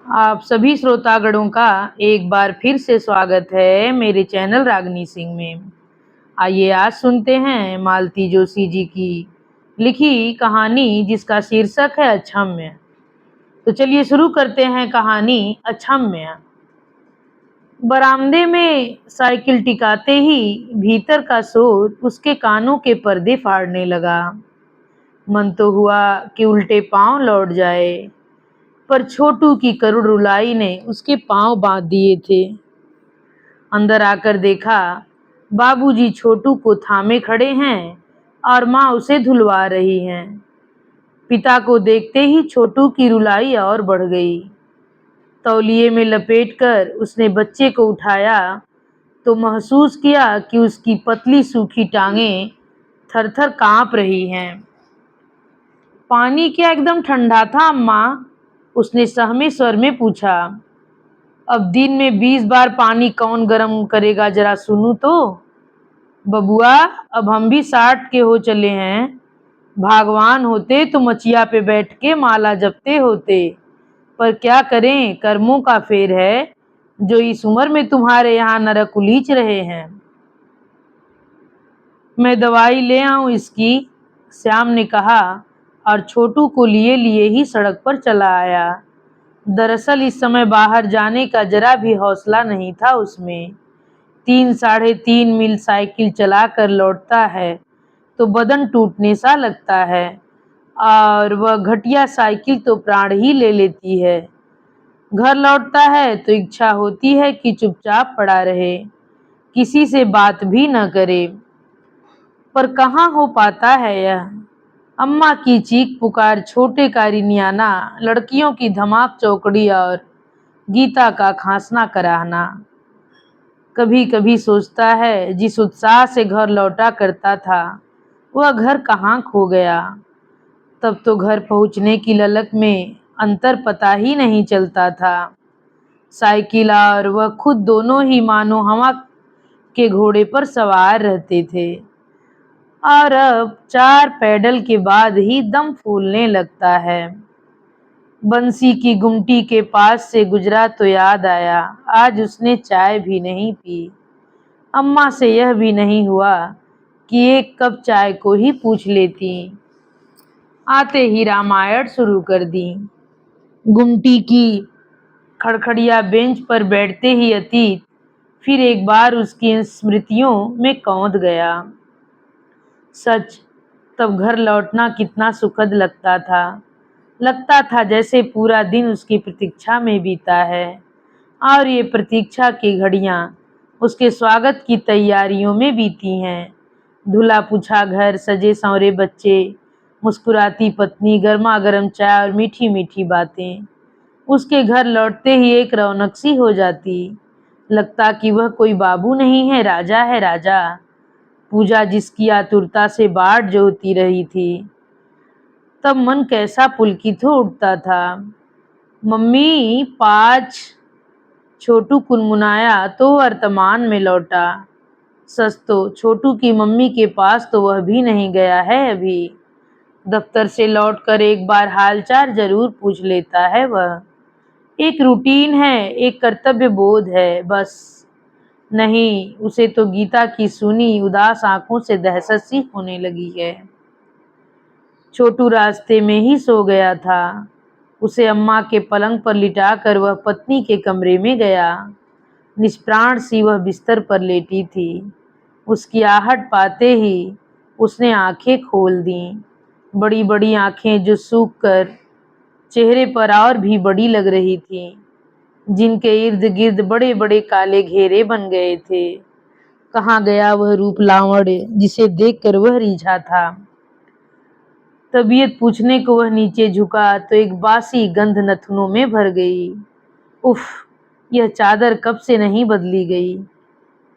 आप सभी श्रोतागणों का एक बार फिर से स्वागत है मेरे चैनल रागनी सिंह में। आइए आज सुनते हैं मालती जोशी जी की लिखी कहानी जिसका शीर्षक है अक्षम्य। तो चलिए शुरू करते हैं कहानी अक्षम्य। बरामदे में साइकिल टिकाते ही भीतर का शोर उसके कानों के पर्दे फाड़ने लगा। मन तो हुआ कि उल्टे पांव लौट जाए, पर छोटू की करुण रुलाई ने उसके पांव बांध दिए थे। अंदर आकर देखा, बाबूजी छोटू को थामे खड़े हैं और माँ उसे धुलवा रही हैं। पिता को देखते ही छोटू की रुलाई और बढ़ गई। तौलिए में लपेटकर उसने बच्चे को उठाया तो महसूस किया कि उसकी पतली सूखी टांगें थर-थर कांप रही हैं। पानी क्या एकदम ठंडा था अम्मा? उसने सहमे स्वर में पूछा। अब दिन में 20 बार पानी कौन गर्म करेगा, जरा सुनूं तो। बबुआ, अब हम भी 60 के हो चले हैं। भगवान होते तो मचिया पे बैठ के माला जपते होते, पर क्या करें, कर्मों का फेर है जो इस उम्र में तुम्हारे यहाँ नरक उलीच रहे हैं। मैं दवाई ले आऊं इसकी, श्याम ने कहा और छोटू को लिए लिए ही सड़क पर चला आया। दरअसल इस समय बाहर जाने का जरा भी हौसला नहीं था उसमें। 3 साढ़े 3 मील साइकिल चलाकर लौटता है तो बदन टूटने सा लगता है, और वह घटिया साइकिल तो प्राण ही ले लेती है। घर लौटता है तो इच्छा होती है कि चुपचाप पड़ा रहे, किसी से बात भी न करे, पर कहाँ हो पाता है यह। अम्मा की चीख पुकार, छोटे का रिनियाना, लड़कियों की धमाक चौकड़ी और गीता का खांसना कराहना। कभी कभी सोचता है जिस उत्साह से घर लौटा करता था वह घर कहाँ खो गया। तब तो घर पहुँचने की ललक में अंतर पता ही नहीं चलता था। साइकिल और वह खुद दोनों ही मानो हवा के घोड़े पर सवार रहते थे, और अब 4 पैडल के बाद ही दम फूलने लगता है। बंसी की गुमटी के पास से गुजरा तो याद आया, आज उसने चाय भी नहीं पी। अम्मा से यह भी नहीं हुआ कि 1 कप चाय को ही पूछ लेती। आते ही रामायण शुरू कर दी। गुमटी की खड़खड़िया बेंच पर बैठते ही अतीत फिर एक बार उसकी स्मृतियों में कौंध गया। सच, तब घर लौटना कितना सुखद लगता था। लगता था जैसे पूरा दिन उसकी प्रतीक्षा में बीता है, और ये प्रतीक्षा की घड़ियां उसके स्वागत की तैयारियों में बीती हैं। धुला पूछा घर, सजे संवरे बच्चे, मुस्कुराती पत्नी, गर्मा गर्म चाय और मीठी मीठी बातें। उसके घर लौटते ही एक रौनक सी हो जाती। लगता कि वह कोई बाबू नहीं है, राजा है, राजा। पूजा जिसकी आतुरता से बाट जोहती रही थी, तब मन कैसा पुलकित हो उठता था। मम्मी 5। छोटू कुनमुनाया तो वर्तमान में लौटा। सच तो छोटू की मम्मी के पास तो वह भी नहीं गया है अभी। दफ्तर से लौटकर एक बार हालचाल जरूर पूछ लेता है वह। एक रूटीन है, एक कर्तव्य बोध है, बस। नहीं, उसे तो गीता की सुनी उदास आंखों से दहशत सी होने लगी है। छोटू रास्ते में ही सो गया था। उसे अम्मा के पलंग पर लिटाकर वह पत्नी के कमरे में गया। निष्प्राण सी वह बिस्तर पर लेटी थी। उसकी आहट पाते ही उसने आंखें खोल दी। बड़ी बड़ी आंखें जो सूख कर चेहरे पर और भी बड़ी लग रही थीं, जिनके इर्द गिर्द बड़े बड़े काले घेरे बन गए थे। कहाँ गया वह रूप लावण्य जिसे देखकर वह रिझा था। तबीयत पूछने को वह नीचे झुका तो एक बासी गंध नथुनों में भर गई। उफ, यह चादर कब से नहीं बदली गई,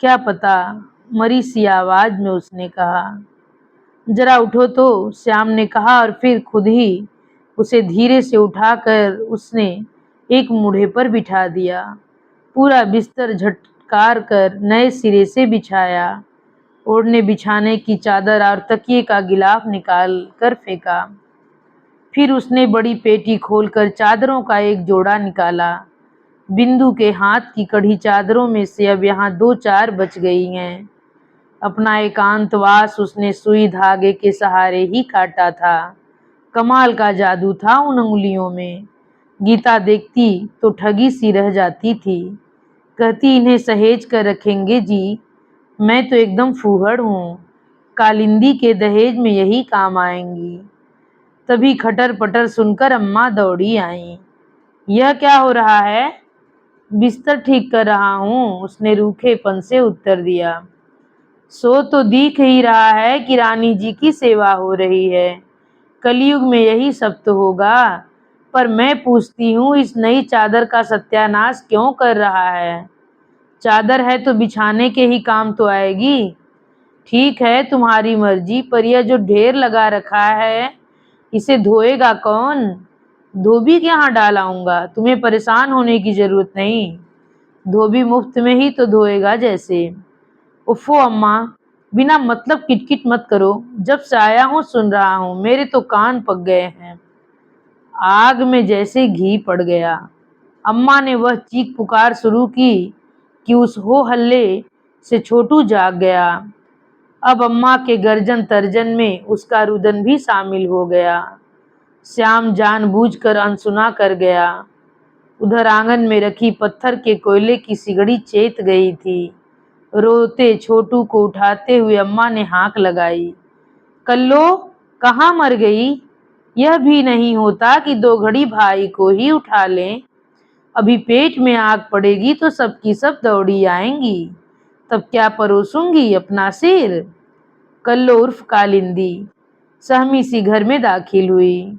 क्या पता, मरी सी आवाज में उसने कहा। जरा उठो तो, श्याम ने कहा, और फिर खुद ही उसे धीरे से उठाकर उसने एक मूढ़े पर बिठा दिया। पूरा बिस्तर झटकार कर नए सिरे से बिछाया। ओढ़ने बिछाने की चादर और तकिए का गिलाफ निकाल कर फेंका। फिर उसने बड़ी पेटी खोलकर चादरों का एक जोड़ा निकाला। बिंदु के हाथ की कढ़ी चादरों में से अब यहाँ 2-4 बच गई हैं। अपना एकांतवास उसने सुई धागे के सहारे ही काटा था। कमाल का जादू था उन उंगलियों में। गीता देखती तो ठगी सी रह जाती थी। कहती, इन्हें सहेज कर रखेंगे जी, मैं तो एकदम फूहड़ हूँ, कालिंदी के दहेज में यही काम आएंगी। तभी खटर पटर सुनकर अम्मा दौड़ी आईं। यह क्या हो रहा है? बिस्तर ठीक कर रहा हूँ, उसने रूखेपन से उत्तर दिया। सो तो दिख ही रहा है कि रानी जी की सेवा हो रही है। कलयुग में यही सब तो होगा। पर मैं पूछती हूँ, इस नई चादर का सत्यानाश क्यों कर रहा है? चादर है तो बिछाने के ही काम तो आएगी। ठीक है, तुम्हारी मर्जी, पर यह जो ढेर लगा रखा है, इसे धोएगा कौन? धोबी के यहाँ डाल आऊंगा, तुम्हें परेशान होने की जरूरत नहीं। धोबी मुफ्त में ही तो धोएगा जैसे। उफ़ो अम्मा, बिना मतलब किटकिट मत करो। जब से आया हूँ सुन रहा हूँ, मेरे तो कान पक गए हैं। आग में जैसे घी पड़ गया। अम्मा ने वह चीख पुकार शुरू की कि उस हो हल्ले से छोटू जाग गया। अब अम्मा के गर्जन तर्जन में उसका रुदन भी शामिल हो गया। श्याम जानबूझकर अनसुना कर गया। उधर आंगन में रखी पत्थर के कोयले की सिगड़ी चेत गई थी। रोते छोटू को उठाते हुए अम्मा ने हाँक लगाई, कल्लो, कहाँ मर गई? यह भी नहीं होता कि 2 घड़ी भाई को ही उठा लें। अभी पेट में आग पड़ेगी तो सबकी सब दौड़ी आएंगी। तब क्या परोसूंगी अपना सिर? कल्लो उर्फ कालिंदी सहमी सी घर में दाखिल हुई।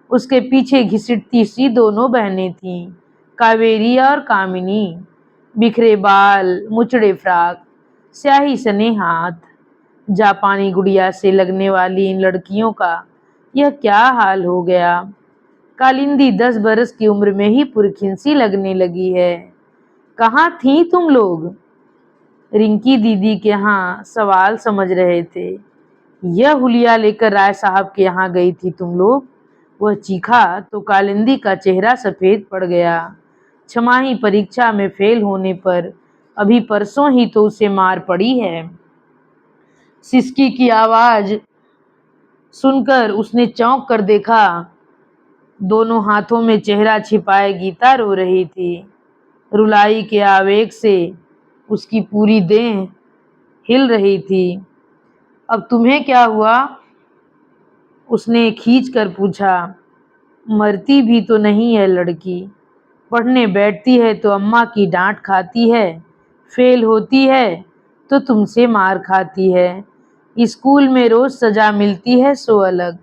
उसके पीछे घिसटती सी 2 बहनें थीं, कावेरी और कामिनी। बिखरे बाल, मुचड़े फ्राक, स्याही सने हाथ। जापानी गुड़िया से लगने वाली इन लड़कियों का यह क्या हाल हो गया? कालिंदी 10 बरस की उम्र में ही पुरखिन सी लगने लगी है। कहाँ थी तुम लोग? रिंकी दीदी के यहाँ सवाल समझ रहे थे। यह हुलिया लेकर राय साहब के यहाँ गई थी तुम लोग? वह चीखा तो कालिंदी का चेहरा सफेद पड़ गया। छमाही परीक्षा में फेल होने पर अभी परसों ही तो उसे मार पड़ी है। सिसकी की आवाज सुनकर उसने चौंक कर देखा। दोनों हाथों में चेहरा छिपाए गीता रो रही थी। रुलाई के आवेग से उसकी पूरी देह हिल रही थी। अब तुम्हें क्या हुआ? उसने खींच कर पूछा। मरती भी तो नहीं है लड़की। पढ़ने बैठती है तो अम्मा की डांट खाती है, फेल होती है तो तुमसे मार खाती है। स्कूल में रोज सजा मिलती है सो अलग।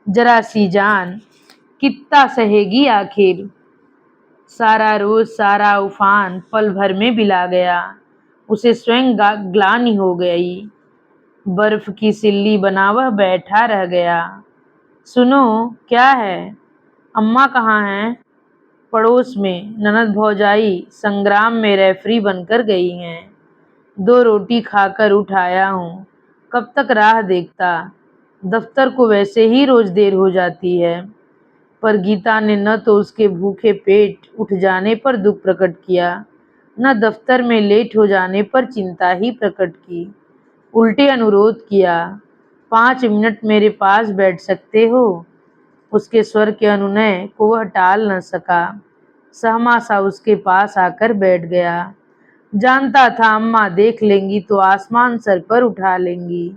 जरा सी जान कितना सहेगी आखिर? सारा रोज सारा उफान पल भर में बिला गया। उसे स्वयं ग्लानि हो गई। बर्फ की सिल्ली बना वह बैठा रह गया। सुनो, क्या है? अम्मा कहाँ हैं? पड़ोस में ननद भौजाई संग्राम में रेफरी बनकर गई हैं। 2 रोटी खाकर उठाया हूँ, कब तक राह देखता। दफ्तर को वैसे ही रोज देर हो जाती है। पर गीता ने न तो उसके भूखे पेट उठ जाने पर दुख प्रकट किया, न दफ्तर में लेट हो जाने पर चिंता ही प्रकट की। उल्टे अनुरोध किया, 5 मिनट मेरे पास बैठ सकते हो? उसके स्वर के अनुनय को वह टाल न सका। सहमा सा उसके पास आकर बैठ गया। जानता था अम्मा देख लेंगी तो आसमान सर पर उठा लेंगी।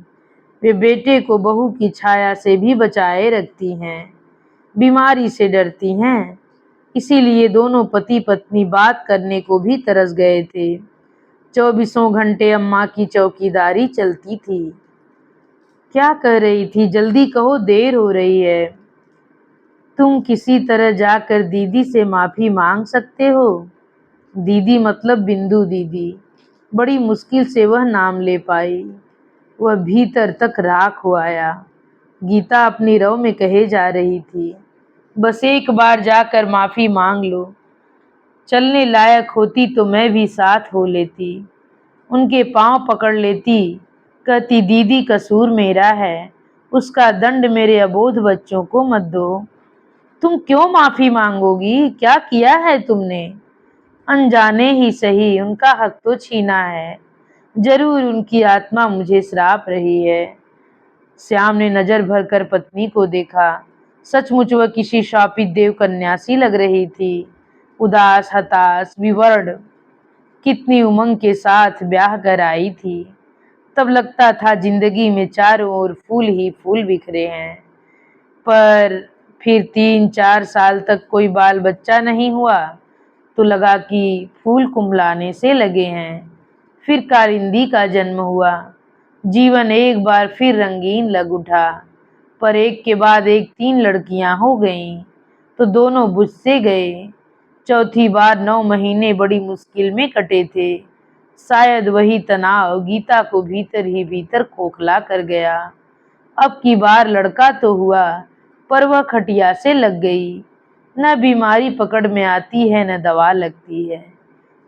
वे बेटे को बहू की छाया से भी बचाए रखती हैं, बीमारी से डरती हैं। इसीलिए दोनों पति पत्नी बात करने को भी तरस गए थे। 24 घंटे अम्मा की चौकीदारी चलती थी। क्या कह रही थी? जल्दी कहो, देर हो रही है। तुम किसी तरह जाकर दीदी से माफी मांग सकते हो। दीदी मतलब बिंदु दीदी। बड़ी मुश्किल से वह नाम ले पाई। वह भीतर तक राख हो आया। गीता अपनी रव में कहे जा रही थी, बस एक बार जाकर माफी मांग लो। चलने लायक होती तो मैं भी साथ हो लेती, उनके पांव पकड़ लेती, कहती दीदी कसूर मेरा है, उसका दंड मेरे अबोध बच्चों को मत दो। तुम क्यों माफी मांगोगी? क्या किया है तुमने? अनजाने ही सही, उनका हक तो छीना है। जरूर उनकी आत्मा मुझे श्राप रही है। श्याम ने नजर भर कर पत्नी को देखा। सचमुच वह किसी शापित देव कन्या सी लग रही थी। उदास, हताश, विवर्ण। कितनी उमंग के साथ ब्याह कर आई थी। तब लगता था जिंदगी में चारों ओर फूल ही फूल बिखरे हैं। पर फिर 3-4 साल तक कोई बाल बच्चा नहीं हुआ तो लगा कि फूल कुंभलाने से लगे हैं। फिर कारिंदी का जन्म हुआ। जीवन एक बार फिर रंगीन लग उठा। पर एक के बाद एक 3 लड़कियां हो गईं तो दोनों बुझ से गए। चौथी बार 9 महीने बड़ी मुश्किल में कटे थे। शायद वही तनाव गीता को भीतर ही भीतर खोखला कर गया। अब की बार लड़का तो हुआ पर वह खटिया से लग गई। न बीमारी पकड़ में आती है न दवा लगती है।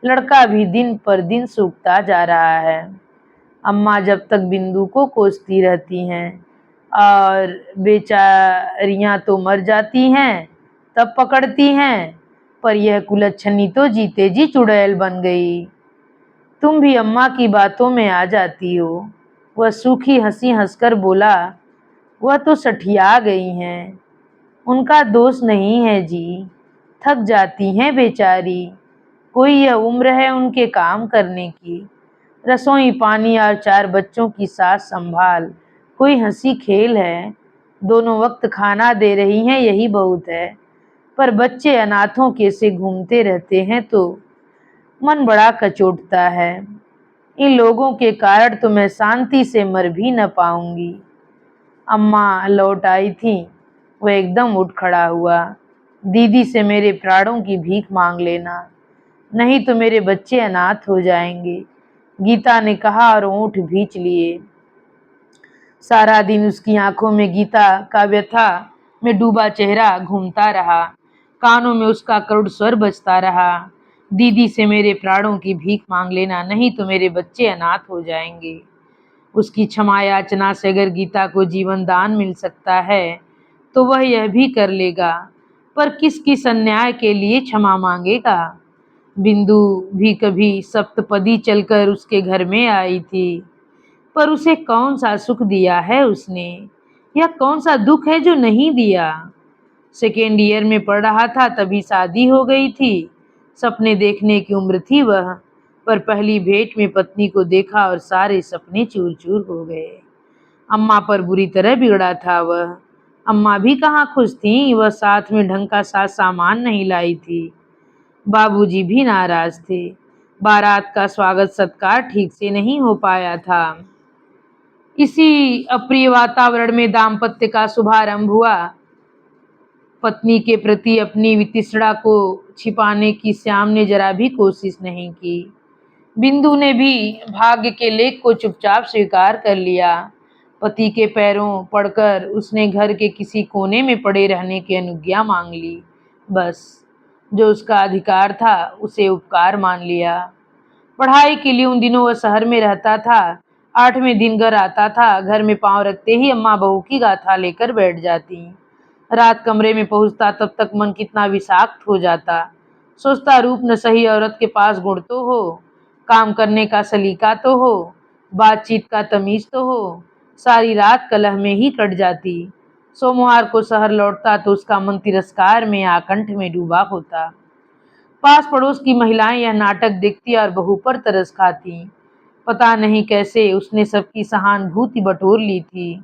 लड़का भी दिन पर दिन सूखता जा रहा है। अम्मा जब तक बिंदु को कोसती रहती हैं और बेचारियां तो मर जाती हैं तब पकड़ती हैं। पर यह कुलच्छनी तो जीते जी चुड़ैल बन गई। तुम भी अम्मा की बातों में आ जाती हो। वह सूखी हंसी हंसकर बोला, वह तो सठिया गई हैं। उनका दोष नहीं है जी। थक जाती हैं बेचारी। कोई यह उम्र है उनके काम करने की। रसोई पानी और 4 बच्चों की सास संभाल कोई हंसी खेल है। दोनों वक्त खाना दे रही हैं यही बहुत है। पर बच्चे अनाथों के से घूमते रहते हैं तो मन बड़ा कचोटता है। इन लोगों के कारण तो मैं शांति से मर भी न पाऊंगी। अम्मा लौट आई थी। वह एकदम उठ खड़ा हुआ। दीदी से मेरे प्राणों की भीख मांग लेना, नहीं तो मेरे बच्चे अनाथ हो जाएंगे, गीता ने कहा और ओंठ भींच लिए। सारा दिन उसकी आंखों में गीता का व्यथा में डूबा चेहरा घूमता रहा। कानों में उसका करुण स्वर बजता रहा। दीदी से मेरे प्राणों की भीख मांग लेना, नहीं तो मेरे बच्चे अनाथ हो जाएंगे। उसकी क्षमा याचना से अगर गीता को जीवन दान मिल सकता है तो वह यह भी कर लेगा। पर किस किस अन्याय के लिए क्षमा मांगेगा? बिंदु भी कभी सप्तपदी चलकर उसके घर में आई थी। पर उसे कौन सा सुख दिया है उसने, या कौन सा दुख है जो नहीं दिया? सेकेंड ईयर में पढ़ रहा था तभी शादी हो गई थी। सपने देखने की उम्र थी वह। पर पहली भेंट में पत्नी को देखा और सारे सपने चूर चूर हो गए। अम्मा पर बुरी तरह बिगड़ा था वह। अम्मा भी कहाँ खुश थीं। वह साथ में ढंग का सामान नहीं लाई थी। बाबूजी भी नाराज थे। बारात का स्वागत सत्कार ठीक से नहीं हो पाया था। इसी अप्रिय वातावरण में दाम्पत्य का शुभारंभ हुआ। पत्नी के प्रति अपनी वितृष्णा को छिपाने की श्याम ने जरा भी कोशिश नहीं की। बिंदु ने भी भाग्य के लेख को चुपचाप स्वीकार कर लिया। पति के पैरों पड़कर उसने घर के किसी कोने में पड़े रहने की अनुज्ञा मांग ली। बस जो उसका अधिकार था उसे उपकार मान लिया। पढ़ाई के लिए उन दिनों वह शहर में रहता था। 8वें दिन घर आता था। घर में पांव रखते ही अम्मा बहू की गाथा लेकर बैठ जाती। रात कमरे में पहुंचता तब तक मन कितना विषाक्त हो जाता। सोचता रूप न सही औरत के पास गुण तो हो, काम करने का सलीका तो हो, बातचीत का तमीज तो हो। सारी रात कलह में ही कट जाती। सोमवार को शहर लौटता तो उसका मन तिरस्कार में आकंठ में डूबा होता। पास पड़ोस की महिलाएं यह नाटक देखती और बहू पर तरस खाती। पता नहीं कैसे उसने सबकी सहानुभूति बटोर ली थी।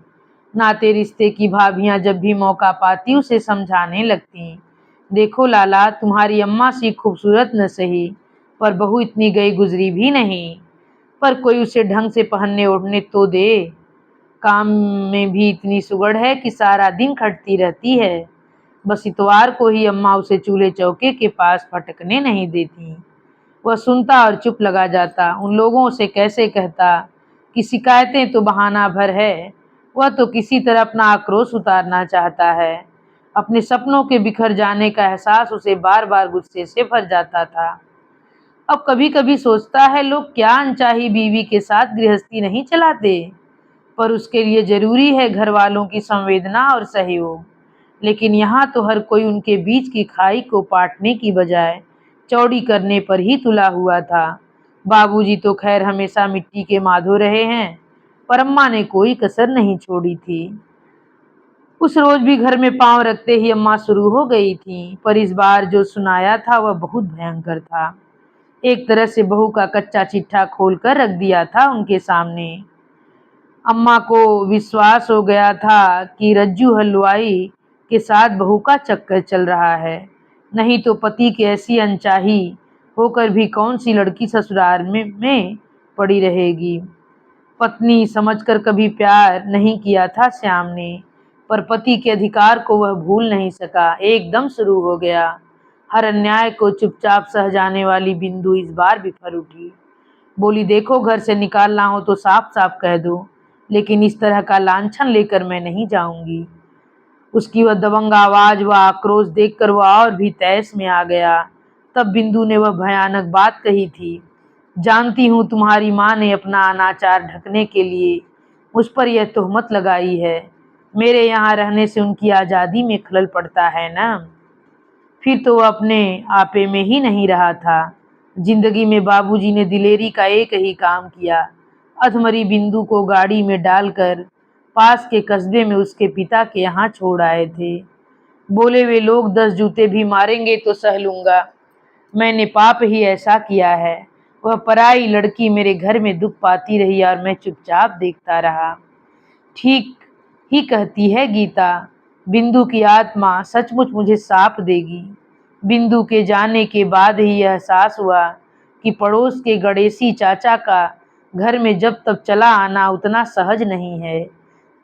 नाते रिश्ते की भाभियां जब भी मौका पाती उसे समझाने लगती, देखो लाला, तुम्हारी अम्मा सी खूबसूरत न सही पर बहू इतनी गई गुजरी भी नहीं। पर कोई उसे ढंग से पहनने ओढ़ने तो दे। काम में भी इतनी सुगड़ है कि सारा दिन खटती रहती है। बस इतवार को ही अम्मा उसे चूल्हे चौके के पास फटकने नहीं देती। वह सुनता और चुप लगा जाता। उन लोगों से कैसे कहता कि शिकायतें तो बहाना भर है। वह तो किसी तरह अपना आक्रोश उतारना चाहता है। अपने सपनों के बिखर जाने का एहसास उसे बार बार गुस्से से भर जाता था। अब कभी कभी सोचता है, लोग क्या अनचाही बीवी के साथ गृहस्थी नहीं चलाते, पर उसके लिए जरूरी है घर वालों की संवेदना और सहयोग। लेकिन यहाँ तो हर कोई उनके बीच की खाई को पाटने की बजाय चौड़ी करने पर ही तुला हुआ था। बाबूजी तो खैर हमेशा मिट्टी के माधो रहे हैं, पर अम्मा ने कोई कसर नहीं छोड़ी थी। उस रोज भी घर में पांव रखते ही अम्मा शुरू हो गई थी, पर इस बार जो सुनाया था वह बहुत भयंकर था। एक तरह से बहू का कच्चा चिट्ठा खोलकर रख दिया था उनके सामने। अम्मा को विश्वास हो गया था कि रज्जू हलवाई के साथ बहू का चक्कर चल रहा है, नहीं तो पति की ऐसी अनचाही होकर भी कौन सी लड़की ससुराल में पड़ी रहेगी। पत्नी समझकर कभी प्यार नहीं किया था श्याम ने, पर पति के अधिकार को वह भूल नहीं सका। एकदम शुरू हो गया। हर अन्याय को चुपचाप सह जाने वाली बिंदु इस बार बिफर उठी। बोली, देखो घर से निकालना हो तो साफ साफ कह दो, लेकिन इस तरह का लांछन लेकर मैं नहीं जाऊंगी। उसकी वह दबंग आवाज व आक्रोश देखकर वह और भी तैश में आ गया। तब बिंदु ने वह भयानक बात कही थी, जानती हूँ तुम्हारी माँ ने अपना अनाचार ढकने के लिए मुझ पर यह तोहमत लगाई है। मेरे यहाँ रहने से उनकी आज़ादी में खलल पड़ता है ना। फिर तो वह अपने आपे में ही नहीं रहा था। जिंदगी में बाबूजी ने दिलेरी का एक ही काम किया, अधमरी बिंदु को गाड़ी में डालकर पास के कस्बे में उसके पिता के यहाँ छोड़ आए थे। बोले, वे लोग 10 जूते भी मारेंगे तो सह लूंगा, मैंने पाप ही ऐसा किया है। वह पराई लड़की मेरे घर में दुख पाती रही और मैं चुपचाप देखता रहा। ठीक ही कहती है गीता, बिंदु की आत्मा सचमुच मुझे साप देगी। बिंदु के जाने के बाद ही यह एहसास हुआ कि पड़ोस के गणेशी चाचा का घर में जब तब चला आना उतना सहज नहीं है।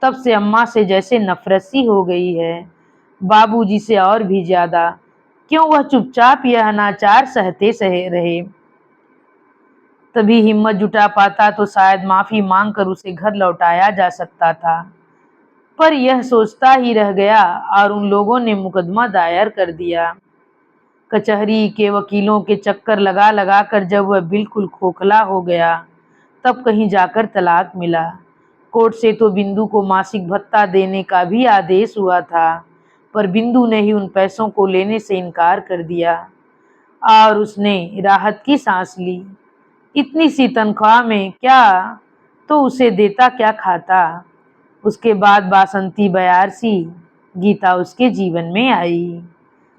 तब से अम्मा से जैसे नफरत सी हो गई है, बाबूजी से और भी ज्यादा। क्यों वह चुपचाप यह अनाचार सहते सहे रहे। तभी हिम्मत जुटा पाता तो शायद माफी मांगकर उसे घर लौटाया जा सकता था, पर यह सोचता ही रह गया और उन लोगों ने मुकदमा दायर कर दिया। कचहरी के वकीलों के चक्कर लगा लगा कर जब वह बिल्कुल खोखला हो गया, तब कहीं जाकर तलाक मिला। कोर्ट से तो बिंदु को मासिक भत्ता देने का भी आदेश हुआ था, पर बिंदु ने ही उन पैसों को लेने से इनकार कर दिया और उसने राहत की सांस ली। इतनी सी तनख्वाह में क्या तो उसे देता क्या खाता। उसके बाद बासंती बयार सी गीता उसके जीवन में आई।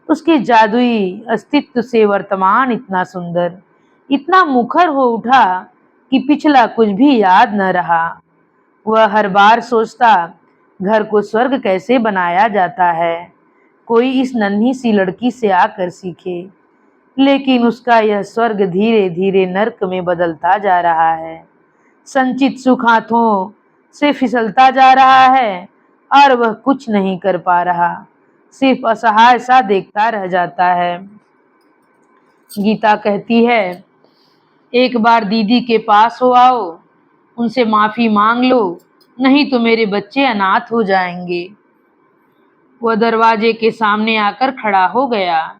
उसके जादुई अस्तित्व से वर्तमान इतना सुंदर, इतना मुखर हो उठा कि पिछला कुछ भी याद न रहा। वह हर बार सोचता, घर को स्वर्ग कैसे बनाया जाता है, कोई इस नन्ही सी लड़की से आकर सीखे। लेकिन उसका यह स्वर्ग धीरे धीरे नर्क में बदलता जा रहा है। संचित सुख हाथों से फिसलता जा रहा है और वह कुछ नहीं कर पा रहा, सिर्फ असहाय सा देखता रह जाता है। गीता कहती है, एक बार दीदी के पास हो आओ, उनसे माफी मांग लो, नहीं तो मेरे बच्चे अनाथ हो जाएंगे। वह दरवाजे के सामने आकर खड़ा हो गया।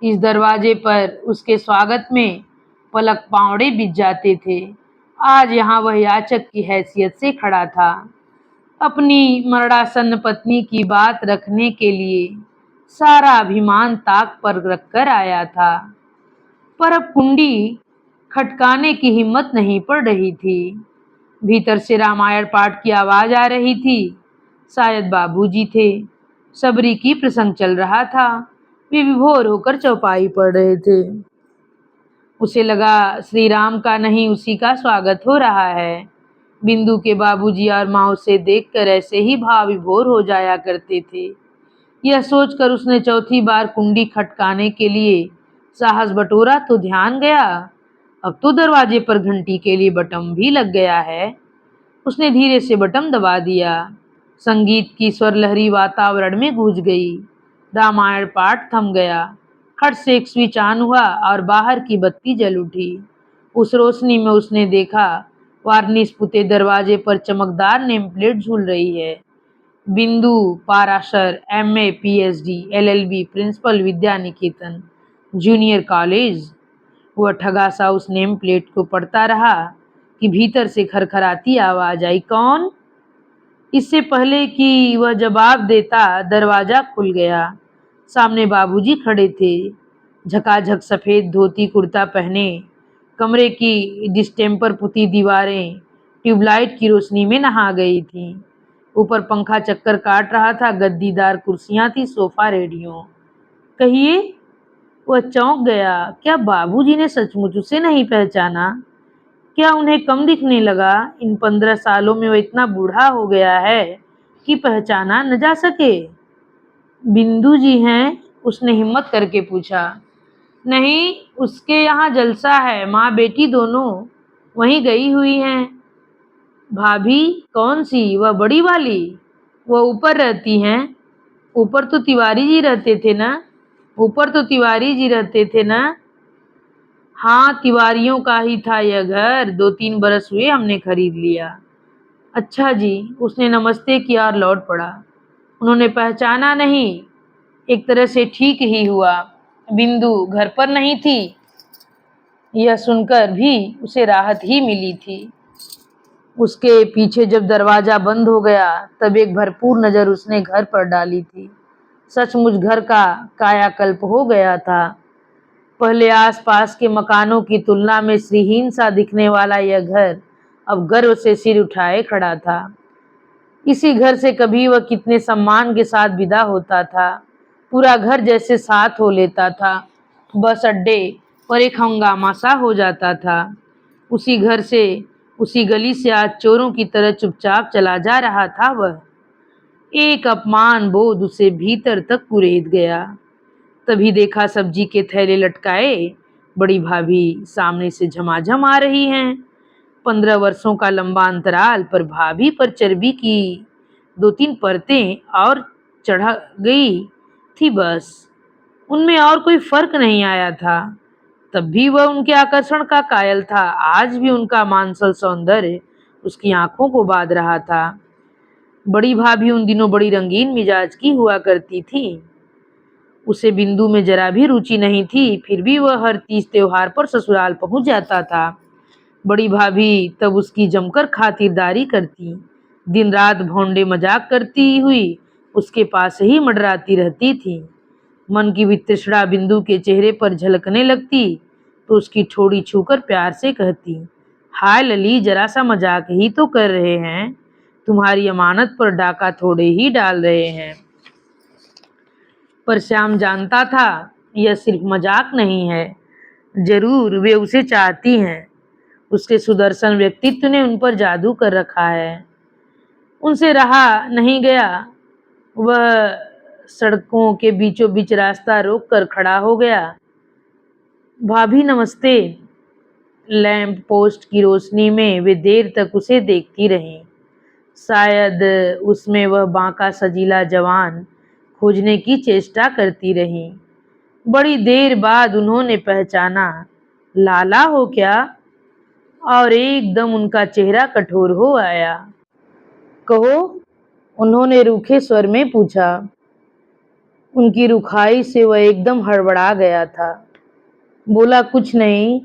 इस दरवाजे पर उसके स्वागत में पलक पावड़े बिछ जाते थे। आज यहाँ वह याचक की हैसियत से खड़ा था, अपनी मरणासन्न पत्नी की बात रखने के लिए सारा अभिमान ताक पर रखकर आया था। पर अब कुंडी खटकाने की हिम्मत नहीं पड़ रही थी। भीतर से रामायण पाठ की आवाज आ रही थी। शायद बाबूजी थे। सबरी की प्रसंग चल रहा था। वे विभोर होकर चौपाई पढ़ रहे थे। उसे लगा श्री राम का नहीं उसी का स्वागत हो रहा है। बिंदु के बाबूजी और माँ उसे देखकर ऐसे ही भाव विभोर हो जाया करते थे। यह सोचकर उसने चौथी बार कुंडी खटकाने के लिए साहस बटोरा तो ध्यान गया, अब तो दरवाजे पर घंटी के लिए बटन भी लग गया है। उसने धीरे से बटन दबा दिया। संगीत की स्वर लहरी वातावरण में गूंज गई। रामायण पाठ थम गया। खट से एक स्विच ऑन हुआ और बाहर की बत्ती जल उठी। उस रोशनी में उसने देखा, वार्निश पुते दरवाजे पर चमकदार नेम प्लेट झूल रही है। Bindu Parashar, MA PhD LLB, principal Vidya Niketan junior college. वह ठगा सा उस नेम प्लेट को पढ़ता रहा कि भीतर से खरखराती आवाज आई, कौन? इससे पहले कि वह जवाब देता दरवाजा खुल गया। सामने बाबूजी खड़े थे, झकाझक सफेद धोती कुर्ता पहने। कमरे की डिस्टेम्पर पुती दीवारें ट्यूबलाइट की रोशनी में नहा गई थीं। ऊपर पंखा चक्कर काट रहा था, गद्दीदार कुर्सियां थी, सोफा, रेडियो। कहिए, वह चौंक गया। क्या बाबूजी ने सचमुच उसे नहीं पहचाना? क्या उन्हें कम दिखने लगा? इन 15 सालों में वह इतना बूढ़ा हो गया है कि पहचाना न जा सके। बिंदु जी हैं? उसने हिम्मत करके पूछा। नहीं, उसके यहाँ जलसा है, माँ बेटी दोनों वहीं गई हुई हैं। भाभी? कौन सी? वह बड़ी वाली? वह ऊपर रहती हैं? ऊपर तो तिवारी जी रहते थे ना? ऊपर तो तिवारी जी रहते थे ना? हाँ, तिवारियों का ही था यह घर, 2-3 बरस हुए हमने खरीद लिया। अच्छा जी। उसने नमस्ते किया और लौट पड़ा। उन्होंने पहचाना नहीं। एक तरह से ठीक ही हुआ। बिंदु घर पर नहीं थी। यह सुनकर भी उसे राहत ही मिली थी। उसके पीछे जब दरवाजा बंद हो गया तब एक भरपूर नजर उसने घर पर डाली थी। सचमुच घर का कायाकल्प हो गया था। पहले आसपास के मकानों की तुलना में श्रीहीन सा दिखने वाला यह घर अब गर्व से सिर उठाए खड़ा था। इसी घर से कभी वह कितने सम्मान के साथ विदा होता था। पूरा घर जैसे साथ हो लेता था। बस अड्डे पर एक हंगामा सा हो जाता था। उसी घर से, उसी गली से आज चोरों की तरह चुपचाप चला जा रहा था वह। एक अपमान बोध उसे भीतर तक कुरेद गया। तभी देखा सब्जी के थैले लटकाए बड़ी भाभी सामने से झमाझम आ रही हैं। 15 वर्षों का लंबा अंतराल पर भाभी पर चर्बी की 2-3 परतें और चढ़ गई थी बस। उनमें और कोई फर्क नहीं आया था। तब भी वह उनके आकर्षण का कायल था। आज भी उनका मांसल सौंदर्य उसकी आंखों को बांध रहा था। बड़ी भाभी उन दिनों बड़ी रंगीन मिजाज की हुआ करती थी। उसे बिंदु में जरा भी रुचि नहीं थी, फिर भी वह हर तीज त्योहार पर ससुराल पहुंच जाता था। बड़ी भाभी तब उसकी जमकर खातिरदारी करती, दिन रात भौंडे मजाक करती हुई उसके पास ही मंडराती रहती थी। मन की वितृष्णा बिंदु के चेहरे पर झलकने लगती तो उसकी ठोड़ी छूकर प्यार से कहती, हाय लली, जरा सा मजाक ही तो कर रहे हैं, तुम्हारी अमानत पर डाका थोड़े ही डाल रहे हैं। पर श्याम जानता था यह सिर्फ मजाक नहीं है। जरूर वे उसे चाहती हैं। उसके सुदर्शन व्यक्तित्व ने उन पर जादू कर रखा है। उनसे रहा नहीं गया। वह सड़कों के बीचों बीच रास्ता रोक कर खड़ा हो गया। भाभी नमस्ते। लैंप पोस्ट की रोशनी में वे देर तक उसे देखती रहीं। शायद उसमें वह बांका सजीला जवान खोजने की चेष्टा करती रहीं। बड़ी देर बाद उन्होंने पहचाना, लाला हो क्या? और एकदम उनका चेहरा कठोर हो आया। कहो, उन्होंने रूखे स्वर में पूछा। उनकी रुखाई से वह एकदम हड़बड़ा गया था। बोला, कुछ नहीं,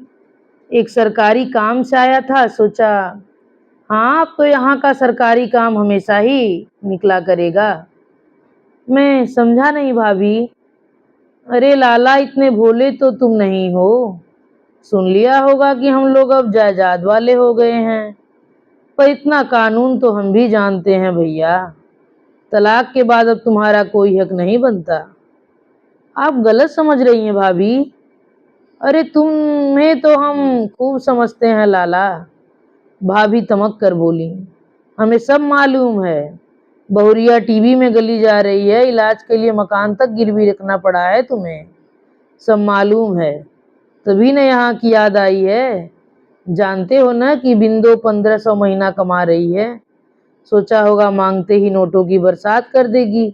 एक सरकारी काम से आया था, सोचा। हाँ, अब तो यहाँ का सरकारी काम हमेशा ही निकला करेगा। मैं समझा नहीं भाभी। अरे लाला, इतने भोले तो तुम नहीं हो। सुन लिया होगा कि हम लोग अब जायदाद वाले हो गए हैं, पर इतना कानून तो हम भी जानते हैं भैया। तलाक के बाद अब तुम्हारा कोई हक नहीं बनता। आप गलत समझ रही हैं भाभी। अरे तुम्हें तो हम खूब समझते हैं लाला, भाभी तमक कर बोली। हमें सब मालूम है। बहुरिया टीवी में गली जा रही है, इलाज के लिए मकान तक गिरवी रखना पड़ा है तुम्हें, सब मालूम है। तभी न यहाँ की याद आई है। जानते हो ना कि बिंदु 1500 महीना कमा रही है। सोचा होगा मांगते ही नोटों की बरसात कर देगी,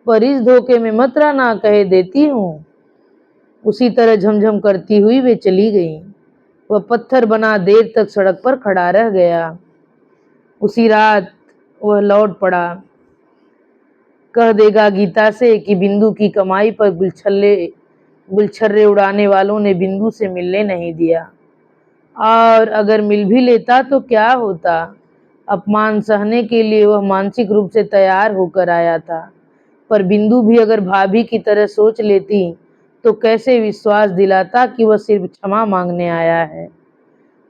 पर इस धोखे में मत रहना, कहे देती हूँ। उसी तरह झमझम करती हुई वे चली गईं। वह पत्थर बना देर तक सड़क पर खड़ा रह गया। उसी रात वह लौट पड़ा। कह देगा गीता से कि बिंदु की कमाई पर गुलछर्रे उड़ाने वालों ने बिंदु से मिलने नहीं दिया, और अगर मिल भी लेता तो क्या होता, अपमान सहने के लिए वह मानसिक रूप से तैयार होकर आया था, पर बिंदु भी अगर भाभी की तरह सोच लेती तो कैसे विश्वास दिलाता कि वह सिर्फ क्षमा मांगने आया है।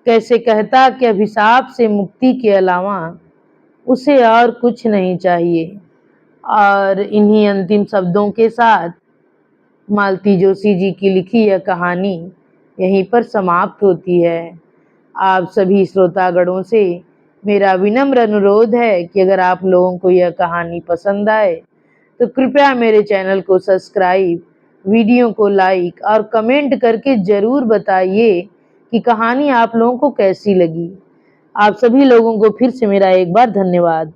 कैसे कहता कि अभिशाप से मुक्ति के अलावा उसे और कुछ नहीं चाहिए। और इन्हीं अंतिम शब्दों के साथ मालती जोशी जी की लिखी यह कहानी यहीं पर समाप्त होती है। आप सभी श्रोतागणों से मेरा विनम्र अनुरोध है कि अगर आप लोगों को यह कहानी पसंद आए तो कृपया मेरे चैनल को सब्सक्राइब, वीडियो को लाइक और कमेंट करके ज़रूर बताइए कि कहानी आप लोगों को कैसी लगी। आप सभी लोगों को फिर से मेरा एक बार धन्यवाद।